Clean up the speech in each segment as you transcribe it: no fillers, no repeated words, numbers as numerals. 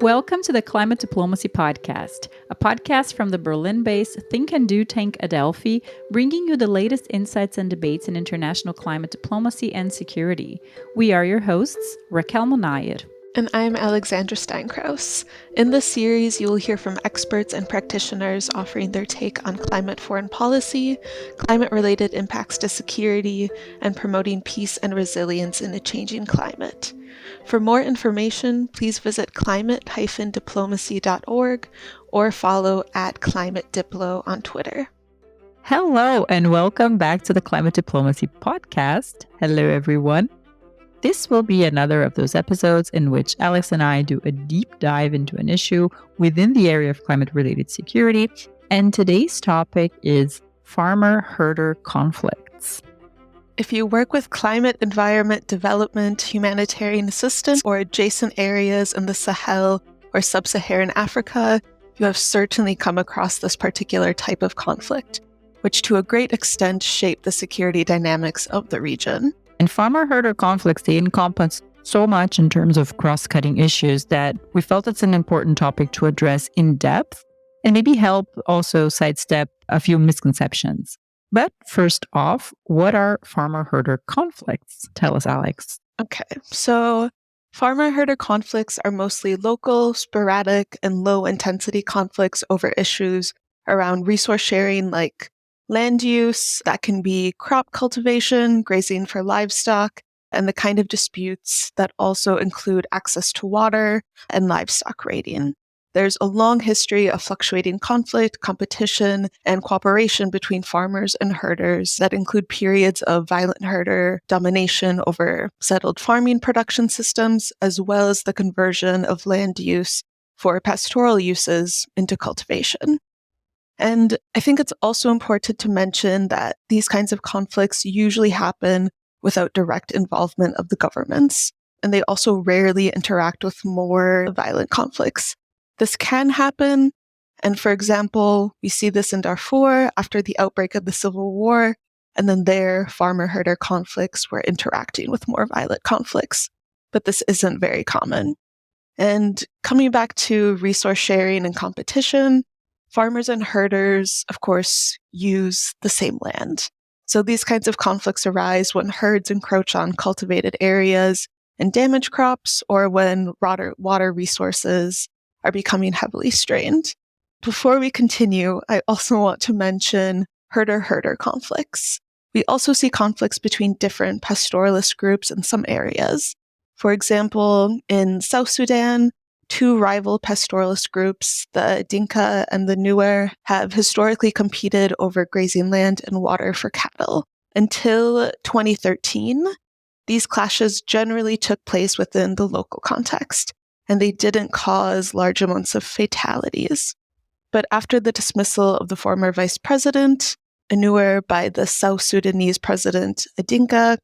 Welcome to the Climate Diplomacy Podcast, a podcast from the Berlin-based Think and Do tank Adelphi, bringing you the latest insights and debates in international climate diplomacy and security. We are your hosts, Raquel Munayer. And I'm Alexandra Steinkraus. In this series, you will hear from experts and practitioners offering their take on climate foreign policy, climate-related impacts to security, and promoting peace and resilience in a changing climate. For more information, please visit climate-diplomacy.org or follow @ClimateDiplo on Twitter. Hello, and welcome back to the Climate Diplomacy Podcast. Hello, everyone. This will be another of those episodes in which Alex and I do a deep dive into an issue within the area of climate-related security. And today's topic is farmer-herder conflicts. If you work with climate, environment, development, humanitarian assistance, or adjacent areas in the Sahel or sub-Saharan Africa, you have certainly come across this particular type of conflict, which to a great extent shape the security dynamics of the region. And farmer-herder conflicts, they encompass so much in terms of cross-cutting issues that we felt it's an important topic to address in depth and maybe help also sidestep a few misconceptions. But first off, what are farmer-herder conflicts? Tell us, Alex. Okay, so farmer-herder conflicts are mostly local, sporadic, and low-intensity conflicts over issues around resource sharing like land use. That can be crop cultivation, grazing for livestock, and the kind of disputes that also include access to water and livestock raiding. There's a long history of fluctuating conflict, competition, and cooperation between farmers and herders that include periods of violent herder domination over settled farming production systems, as well as the conversion of land use for pastoral uses into cultivation. And I think it's also important to mention that these kinds of conflicts usually happen without direct involvement of the governments, and they also rarely interact with more violent conflicts. This can happen, and for example, we see this in Darfur after the outbreak of the Civil War, and then there, farmer-herder conflicts were interacting with more violent conflicts. But this isn't very common. And coming back to resource sharing and competition, farmers and herders, of course, use the same land. So these kinds of conflicts arise when herds encroach on cultivated areas and damage crops, or when water resources are becoming heavily strained. Before we continue, I also want to mention herder-herder conflicts. We also see conflicts between different pastoralist groups in some areas. For example, in South Sudan, two rival pastoralist groups, the Dinka and the Munayer, have historically competed over grazing land and water for cattle. Until 2013, these clashes generally took place within the local context, and they didn't cause large amounts of fatalities. But after the dismissal of the former vice president, Munayer, by the South Sudanese president Dinka,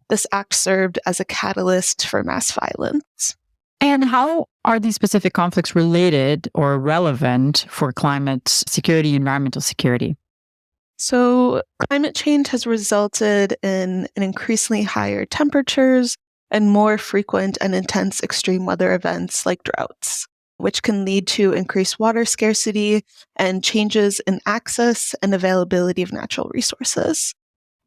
this act served as a catalyst for mass violence. And how are these specific conflicts related or relevant for climate security, environmental security? So climate change has resulted in increasingly higher temperatures and more frequent and intense extreme weather events like droughts, which can lead to increased water scarcity and changes in access and availability of natural resources.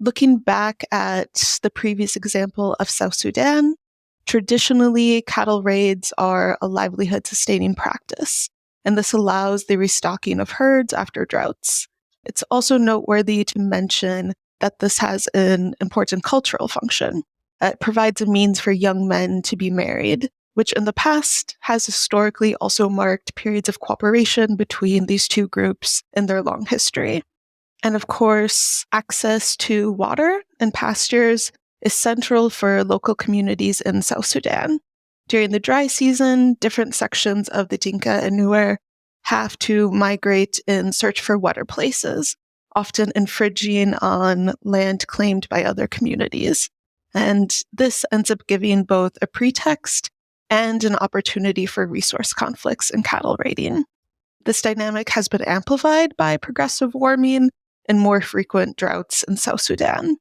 Looking back at the previous example of South Sudan, traditionally, cattle raids are a livelihood-sustaining practice, and this allows the restocking of herds after droughts. It's also noteworthy to mention that this has an important cultural function. It provides a means for young men to be married, which in the past has historically also marked periods of cooperation between these two groups in their long history. And of course, access to water and pastures is central for local communities in South Sudan. During the dry season, different sections of the Dinka and Munayer have to migrate in search for wetter places, often infringing on land claimed by other communities. And this ends up giving both a pretext and an opportunity for resource conflicts and cattle raiding. This dynamic has been amplified by progressive warming and more frequent droughts in South Sudan.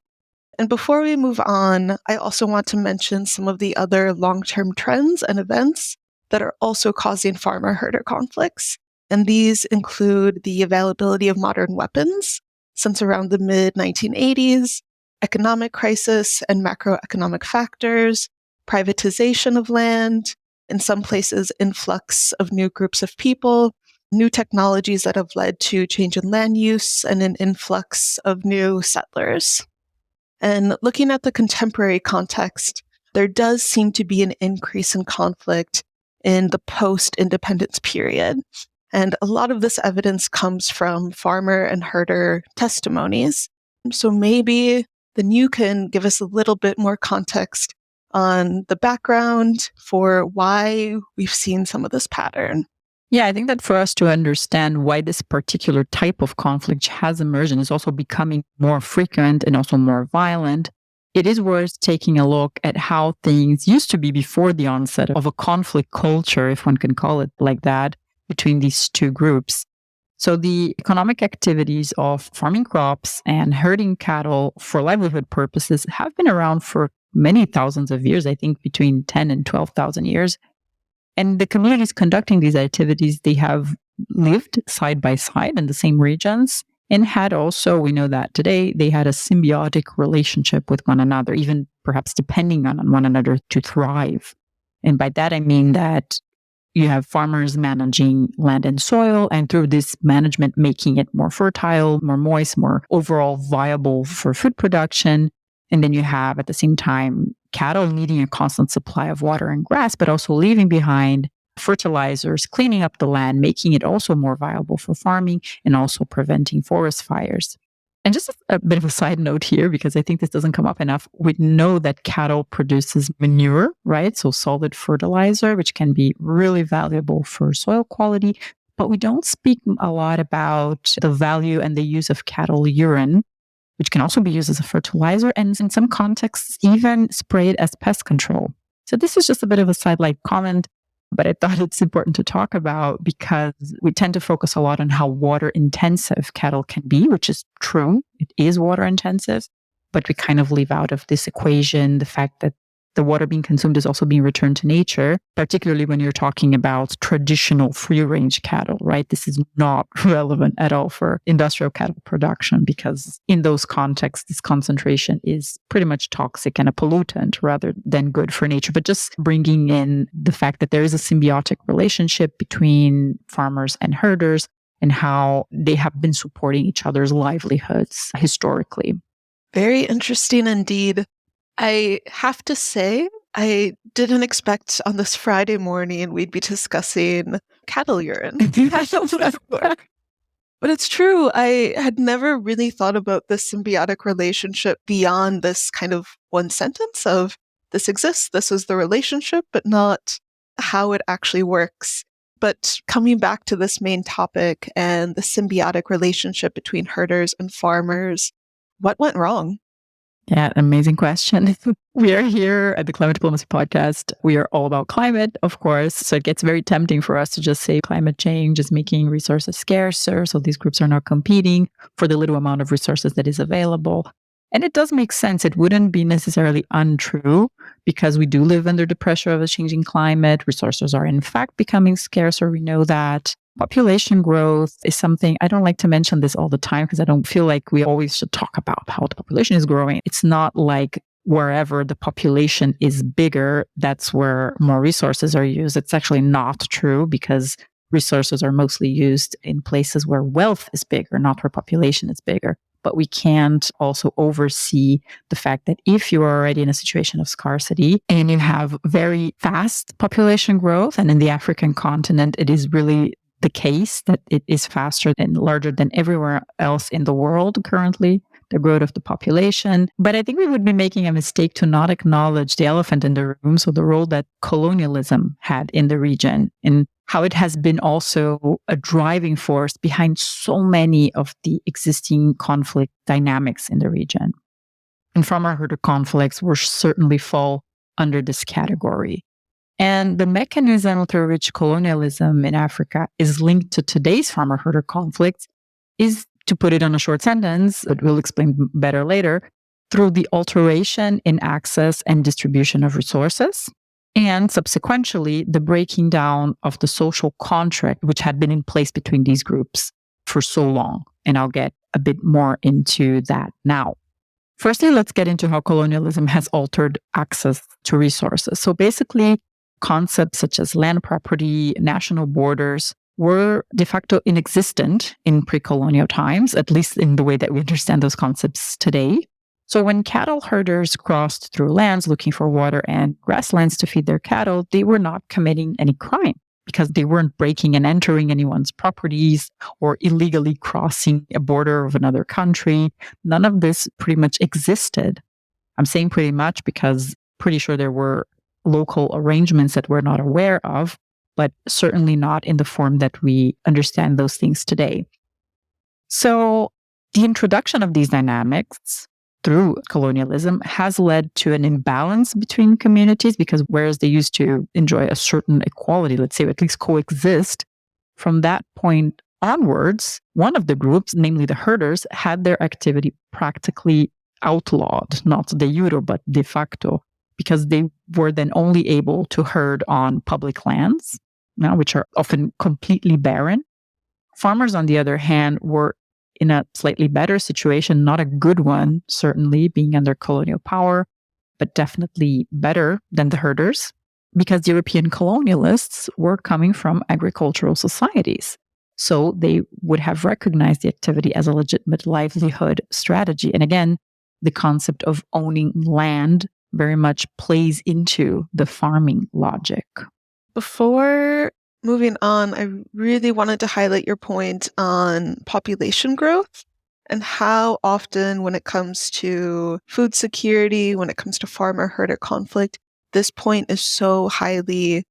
And before we move on, I also want to mention some of the other long-term trends and events that are also causing farmer-herder conflicts. And these include the availability of modern weapons since around the mid-1980s, economic crisis and macroeconomic factors, privatization of land, in some places influx of new groups of people, new technologies that have led to change in land use and an influx of new settlers. And looking at the contemporary context, there does seem to be an increase in conflict in the post-independence period. And a lot of this evidence comes from farmer and herder testimonies. So maybe then you can give us a little bit more context on the background for why we've seen some of this pattern. Yeah, I think that for us to understand why this particular type of conflict has emerged and is also becoming more frequent and also more violent, it is worth taking a look at how things used to be before the onset of a conflict culture, if one can call it like that, between these two groups. So the economic activities of farming crops and herding cattle for livelihood purposes have been around for many thousands of years, I think between 10 and 12,000 years. And the communities conducting these activities, they have lived side by side in the same regions and had also, we know that today, they had a symbiotic relationship with one another, even perhaps depending on one another to thrive. And by that, I mean that you have farmers managing land and soil, and through this management, making it more fertile, more moist, more overall viable for food production. And then you have, at the same time, cattle needing a constant supply of water and grass, but also leaving behind fertilizers, cleaning up the land, making it also more viable for farming, and also preventing forest fires. And just a bit of a side note here, because I think this doesn't come up enough. We know that cattle produces manure, right? So solid fertilizer, which can be really valuable for soil quality. But we don't speak a lot about the value and the use of cattle urine, which can also be used as a fertilizer and in some contexts even sprayed as pest control. So this is just a bit of a sidelight comment, but I thought it's important to talk about because we tend to focus a lot on how water intensive cattle can be, which is true. It is water intensive, but we kind of leave out of this equation the fact that the water being consumed is also being returned to nature, particularly when you're talking about traditional free-range cattle, right? This is not relevant at all for industrial cattle production because in those contexts, this concentration is pretty much toxic and a pollutant rather than good for nature. But just bringing in the fact that there is a symbiotic relationship between farmers and herders and how they have been supporting each other's livelihoods historically. Very interesting indeed. I have to say, I didn't expect on this Friday morning we'd be discussing cattle urine. But it's true. I had never really thought about this symbiotic relationship beyond this kind of one sentence of this exists, this is the relationship, but not how it actually works. But coming back to this main topic and the symbiotic relationship between herders and farmers, what went wrong? Yeah, amazing question. We are here at the Climate Diplomacy Podcast. We are all about climate, of course. So it gets very tempting for us to just say climate change is making resources scarcer. So these groups are not competing for the little amount of resources that is available. And it does make sense. It wouldn't be necessarily untrue because we do live under the pressure of a changing climate. Resources are in fact becoming scarcer. We know that. Population growth is something, I don't like to mention this all the time because I don't feel like we always should talk about how the population is growing. It's not like wherever the population is bigger, that's where more resources are used. It's actually not true because resources are mostly used in places where wealth is bigger, not where population is bigger. But we can't also oversee the fact that if you are already in a situation of scarcity and you have very fast population growth, and in the African continent, it is really the case that it is faster and larger than everywhere else in the world currently, the growth of the population. But I think we would be making a mistake to not acknowledge the elephant in the room, so the role that colonialism had in the region and how it has been also a driving force behind so many of the existing conflict dynamics in the region. And farmer-herder conflicts will certainly fall under this category. And the mechanism through which colonialism in Africa is linked to today's farmer-herder conflicts is, to put it on a short sentence, but we'll explain better later, through the alteration in access and distribution of resources, and subsequently the breaking down of the social contract which had been in place between these groups for so long. And I'll get a bit more into that now. Firstly, let's get into how colonialism has altered access to resources. So basically, concepts such as land property, national borders were de facto inexistent in pre-colonial times, at least in the way that we understand those concepts today. So when cattle herders crossed through lands looking for water and grasslands to feed their cattle, they were not committing any crime because they weren't breaking and entering anyone's properties or illegally crossing a border of another country. None of this pretty much existed. I'm saying pretty much because pretty sure there were local arrangements that we're not aware of, but certainly not in the form that we understand those things today. So the introduction of these dynamics through colonialism has led to an imbalance between communities because whereas they used to enjoy a certain equality, let's say, or at least coexist, from that point onwards, one of the groups, namely the herders, had their activity practically outlawed, not de jure, but de facto, because they were then only able to herd on public lands, which are often completely barren. Farmers, on the other hand, were in a slightly better situation, not a good one, certainly being under colonial power, but definitely better than the herders, because European colonialists were coming from agricultural societies. So they would have recognized the activity as a legitimate livelihood strategy. And again, the concept of owning land very much plays into the farming logic. Before moving on, I really wanted to highlight your point on population growth and how often when it comes to food security, when it comes to farmer-herder conflict, this point is so highly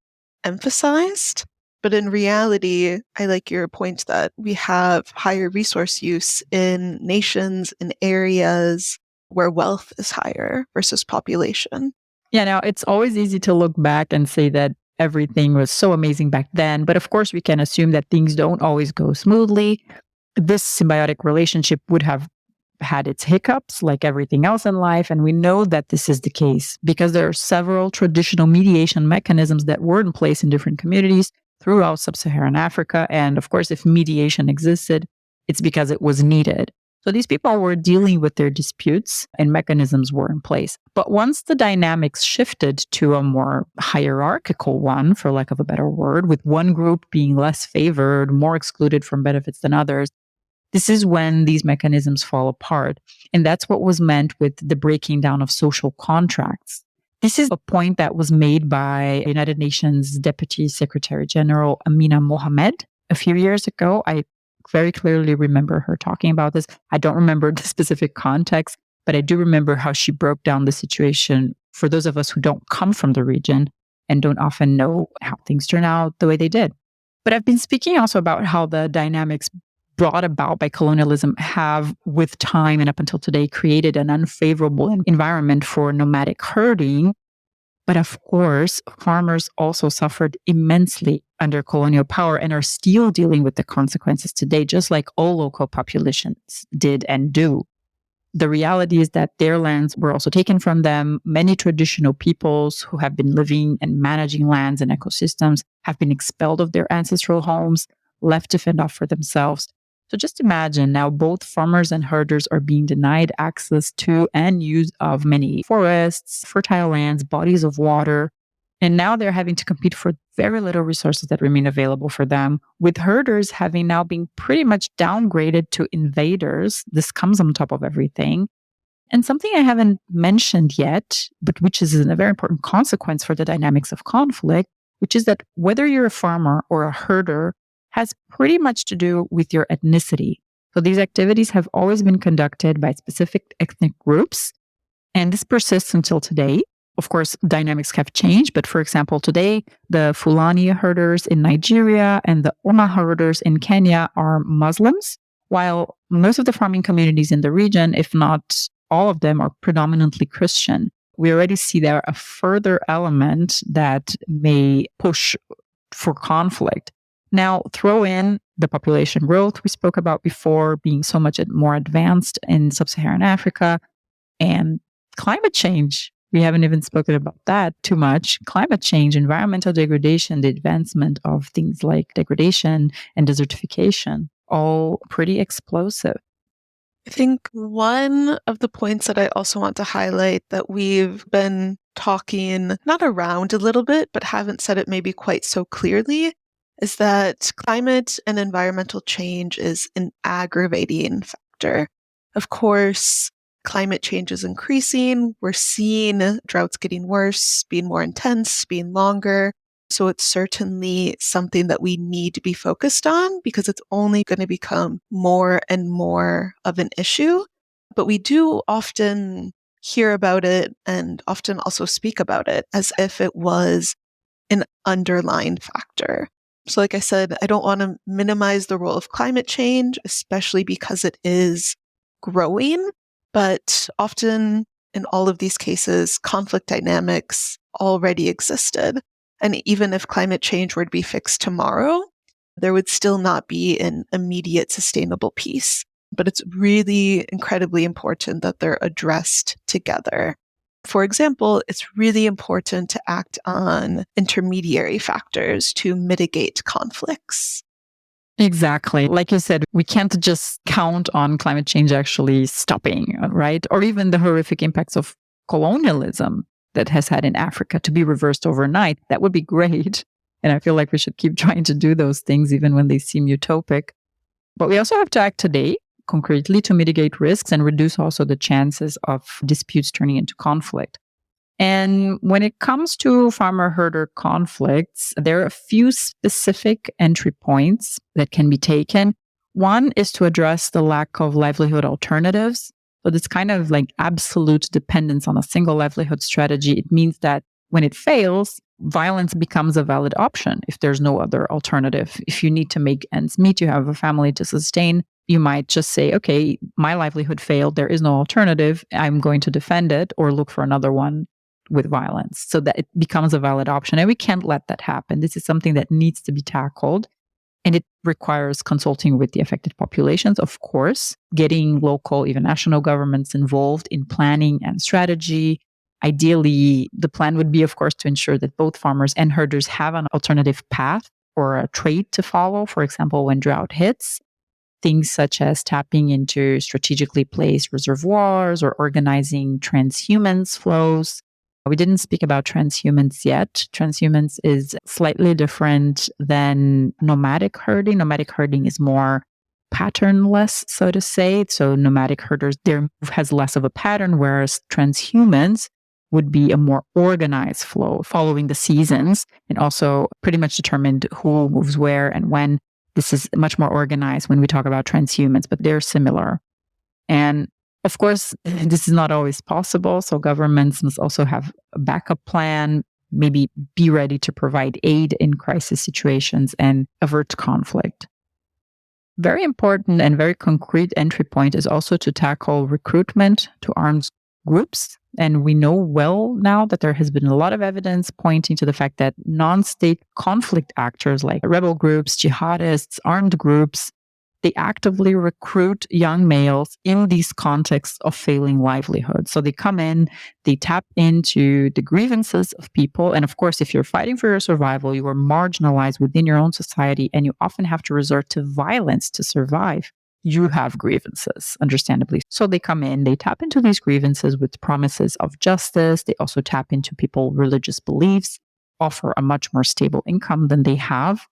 emphasized. But in reality, I like your point that we have higher resource use in nations, in areas where wealth is higher versus population. Yeah, now it's always easy to look back and say that everything was so amazing back then. But of course, we can assume that things don't always go smoothly. This symbiotic relationship would have had its hiccups like everything else in life. And we know that this is the case because there are several traditional mediation mechanisms that were in place in different communities throughout sub-Saharan Africa. And of course, if mediation existed, it's because it was needed. So these people were dealing with their disputes and mechanisms were in place. But once the dynamics shifted to a more hierarchical one, for lack of a better word, with one group being less favored, more excluded from benefits than others, this is when these mechanisms fall apart. And that's what was meant with the breaking down of social contracts. This is a point that was made by United Nations Deputy Secretary General Amina Mohamed a few years ago. I very clearly remember her talking about this. I don't remember the specific context, but I do remember how she broke down the situation for those of us who don't come from the region and don't often know how things turn out the way they did. But I've been speaking also about how the dynamics brought about by colonialism have, with time and up until today, created an unfavorable environment for nomadic herding. But of course, farmers also suffered immensely under colonial power and are still dealing with the consequences today, just like all local populations did and do. The reality is that their lands were also taken from them. Many traditional peoples who have been living and managing lands and ecosystems have been expelled of their ancestral homes, left to fend off for themselves. So just imagine now both farmers and herders are being denied access to and use of many forests, fertile lands, bodies of water. And now they're having to compete for very little resources that remain available for them, with herders having now been pretty much downgraded to invaders. This comes on top of everything. And something I haven't mentioned yet, but which is a very important consequence for the dynamics of conflict, which is that whether you're a farmer or a herder has pretty much to do with your ethnicity. So these activities have always been conducted by specific ethnic groups, and this persists until today. Of course, dynamics have changed, but for example, today, the Fulani herders in Nigeria and the Oma herders in Kenya are Muslims, while most of the farming communities in the region, if not all of them, are predominantly Christian. We already see there a further element that may push for conflict. Now, throw in the population growth we spoke about before being so much more advanced in sub-Saharan Africa and climate change. We haven't even spoken about that too much. Climate change, environmental degradation, the advancement of things like degradation and desertification, all pretty explosive. I think one of the points that I also want to highlight that we've been talking not around a little bit, but haven't said it maybe quite so clearly, is that climate and environmental change is an aggravating factor. Of course, climate change is increasing. We're seeing droughts getting worse, being more intense, being longer. So it's certainly something that we need to be focused on because it's only going to become more and more of an issue. But we do often hear about it and often also speak about it as if it was an underlying factor. So like I said, I don't want to minimize the role of climate change, especially because it is growing. But often in all of these cases, conflict dynamics already existed. And even if climate change were to be fixed tomorrow, there would still not be an immediate sustainable peace. But it's really incredibly important that they're addressed together. For example, it's really important to act on intermediary factors to mitigate conflicts. Exactly. Like you said, we can't just count on climate change actually stopping, right? Or even the horrific impacts of colonialism that has had in Africa to be reversed overnight. That would be great. And I feel like we should keep trying to do those things even when they seem utopic. But we also have to act today concretely to mitigate risks and reduce also the chances of disputes turning into conflict. And when it comes to farmer-herder conflicts, there are a few specific entry points that can be taken. One is to address the lack of livelihood alternatives. So it's kind of like absolute dependence on a single livelihood strategy. It means that when it fails, violence becomes a valid option if there's no other alternative. If you need to make ends meet, you have a family to sustain, you might just say, okay, my livelihood failed. There is no alternative. I'm going to defend it or look for another one with violence so that it becomes a valid option. And we can't let that happen. This is something that needs to be tackled. And it requires consulting with the affected populations, of course, getting local, even national governments involved in planning and strategy. Ideally, the plan would be, of course, to ensure that both farmers and herders have an alternative path or a trade to follow. For example, when drought hits, things such as tapping into strategically placed reservoirs or organizing transhumance flows. We didn't speak about transhumance yet. Transhumance is slightly different than nomadic herding. Nomadic herding is more patternless, so to say. So nomadic herders, their move has less of a pattern, whereas transhumance would be a more organized flow following the seasons and also pretty much determined who moves where and when. This is much more organized when we talk about transhumance, but they're similar. And of course, this is not always possible. So governments must also have a backup plan, maybe be ready to provide aid in crisis situations and avert conflict. Very important and very concrete entry point is also to tackle recruitment to armed groups. And we know well now that there has been a lot of evidence pointing to the fact that non-state conflict actors like rebel groups, jihadists, armed groups, they actively recruit young males in these contexts of failing livelihood. So they come in, they tap into the grievances of people. And of course, if you're fighting for your survival, you are marginalized within your own society, and you often have to resort to violence to survive. You have grievances, understandably. So they come in, they tap into these grievances with promises of justice. They also tap into people's religious beliefs, offer a much more stable income than they have.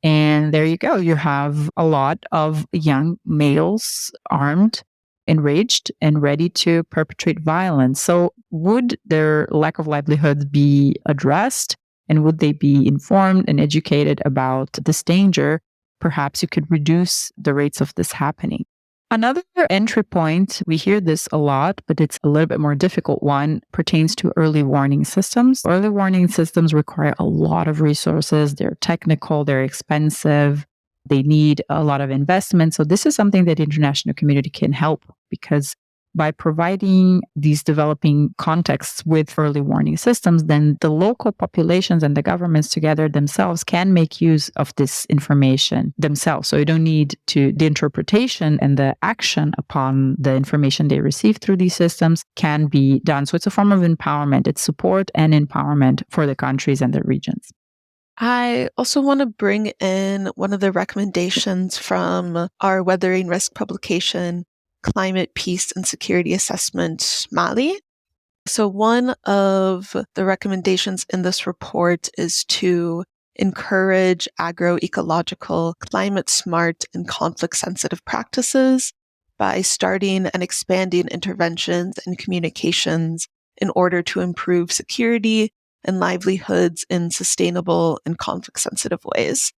And there you go. You have a lot of young males armed, enraged, and ready to perpetrate violence. So would their lack of livelihood be addressed? And would they be informed and educated about this danger? Perhaps you could reduce the rates of this happening. Another entry point, we hear this a lot, but it's a little bit more difficult one, pertains to early warning systems. Early warning systems require a lot of resources. They're technical, they're expensive, they need a lot of investment. So this is something that the international community can help because by providing these developing contexts with early warning systems, then the local populations and the governments together themselves can make use of this information themselves. So you don't need the interpretation and the action upon the information they receive through these systems can be done. So it's a form of empowerment. It's support and empowerment for the countries and the regions. I also want to bring in one of the recommendations from our Weathering Risk publication, Climate, Peace, and Security Assessment, Mali. So one of the recommendations in this report is to encourage agroecological, climate-smart, and conflict-sensitive practices by starting and expanding interventions and communications in order to improve security and livelihoods in sustainable and conflict-sensitive ways.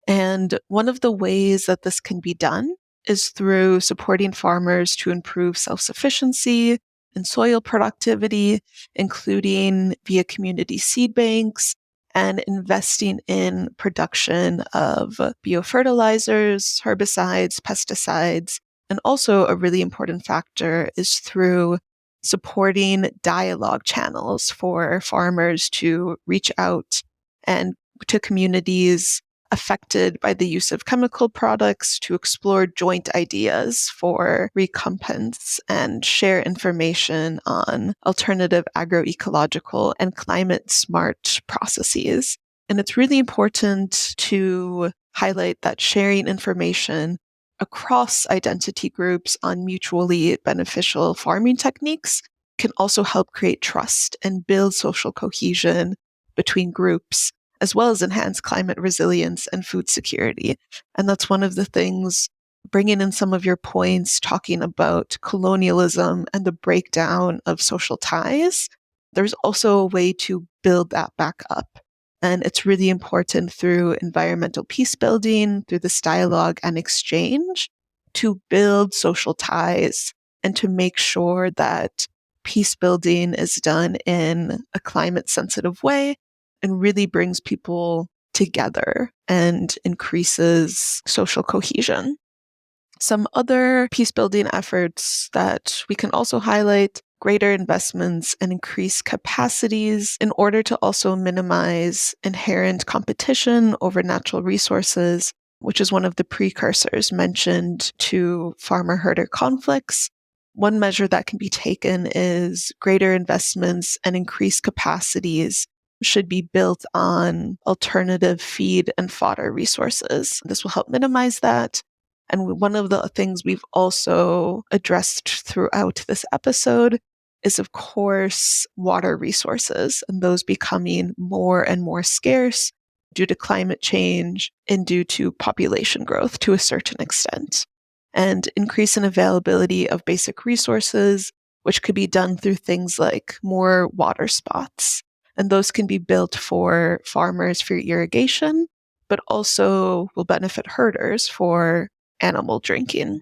And one of the ways that this can be done is through supporting farmers to improve self-sufficiency and soil productivity, including via community seed banks and investing in production of biofertilizers, herbicides, pesticides. And also a really important factor is through supporting dialogue channels for farmers to reach out and to communities affected by the use of chemical products to explore joint ideas for recompense and share information on alternative agroecological and climate smart processes. And it's really important to highlight that sharing information across identity groups on mutually beneficial farming techniques can also help create trust and build social cohesion between groups, as well as enhance climate resilience and food security. And that's one of the things, bringing in some of your points, talking about colonialism and the breakdown of social ties. There's also a way to build that back up. And it's really important through environmental peace building, through this dialogue and exchange, to build social ties and to make sure that peace building is done in a climate sensitive way and really brings people together and increases social cohesion. Some other peace building efforts that we can also highlight: greater investments and increased capacities in order to also minimize inherent competition over natural resources, which is one of the precursors mentioned to farmer-herder conflicts. One measure that can be taken is greater investments and increased capacities should be built on alternative feed and fodder resources. This will help minimize that. And one of the things we've also addressed throughout this episode is, of course, water resources, and those becoming more and more scarce due to climate change and due to population growth to a certain extent. And increase in availability of basic resources, which could be done through things like more water spots. And those can be built for farmers for irrigation, but also will benefit herders for animal drinking.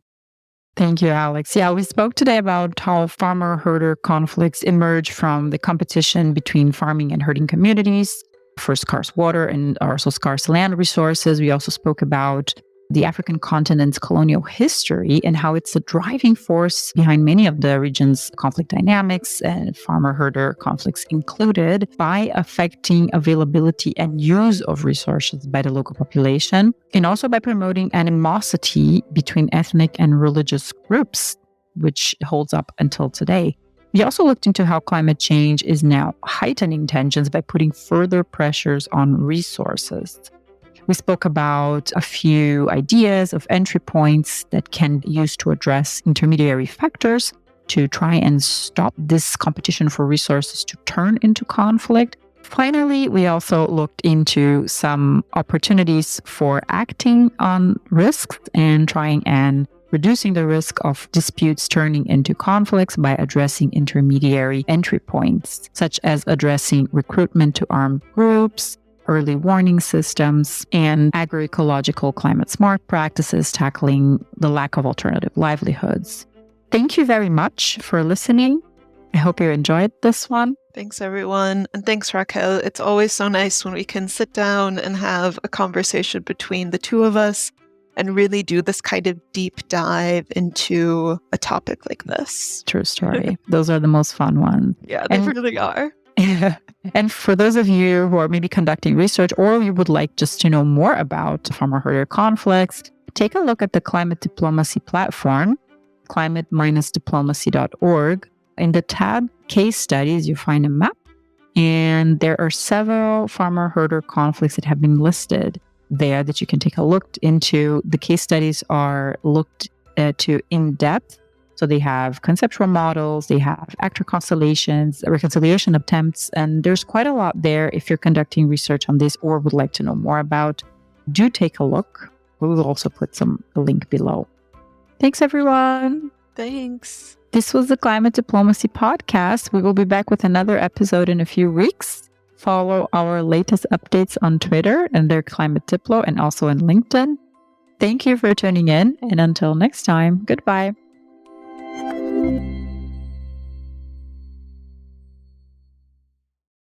Thank you, Alex. Yeah, we spoke today about how farmer-herder conflicts emerge from the competition between farming and herding communities for scarce water and also scarce land resources. We also spoke about the African continent's colonial history and how it's a driving force behind many of the region's conflict dynamics, and farmer-herder conflicts included, by affecting availability and use of resources by the local population, and also by promoting animosity between ethnic and religious groups, which holds up until today. We also looked into how climate change is now heightening tensions by putting further pressures on resources. We spoke about a few ideas of entry points that can be used to address intermediary factors to try and stop this competition for resources to turn into conflict. Finally, we also looked into some opportunities for acting on risks and trying and reducing the risk of disputes turning into conflicts by addressing intermediary entry points, such as addressing recruitment to armed groups, early warning systems, and agroecological climate smart practices tackling the lack of alternative livelihoods. Thank you very much for listening. I hope you enjoyed this one. Thanks, everyone. And thanks, Raquel. It's always so nice when we can sit down and have a conversation between the two of us. and really do this kind of deep dive into a topic like this. True story. Those are the most fun ones. Yeah, they really are. And for those of you who are maybe conducting research or you would like just to know more about farmer-herder conflicts, take a look at the Climate Diplomacy platform, climate-diplomacy.org. In the tab Case Studies, you find a map, and there are several farmer-herder conflicts that have been listed there that you can take a look into. The case studies are looked to in depth. So they have conceptual models, they have actor constellations, reconciliation attempts, and there's quite a lot there. If you're conducting research on this or would like to know more about, do take a look. We will also put a link below. Thanks, everyone. Thanks. This was the Climate Diplomacy Podcast. We will be back with another episode in a few weeks. Follow our latest updates on Twitter under Climate Diplo and also on LinkedIn. Thank you for tuning in, and until next time, goodbye.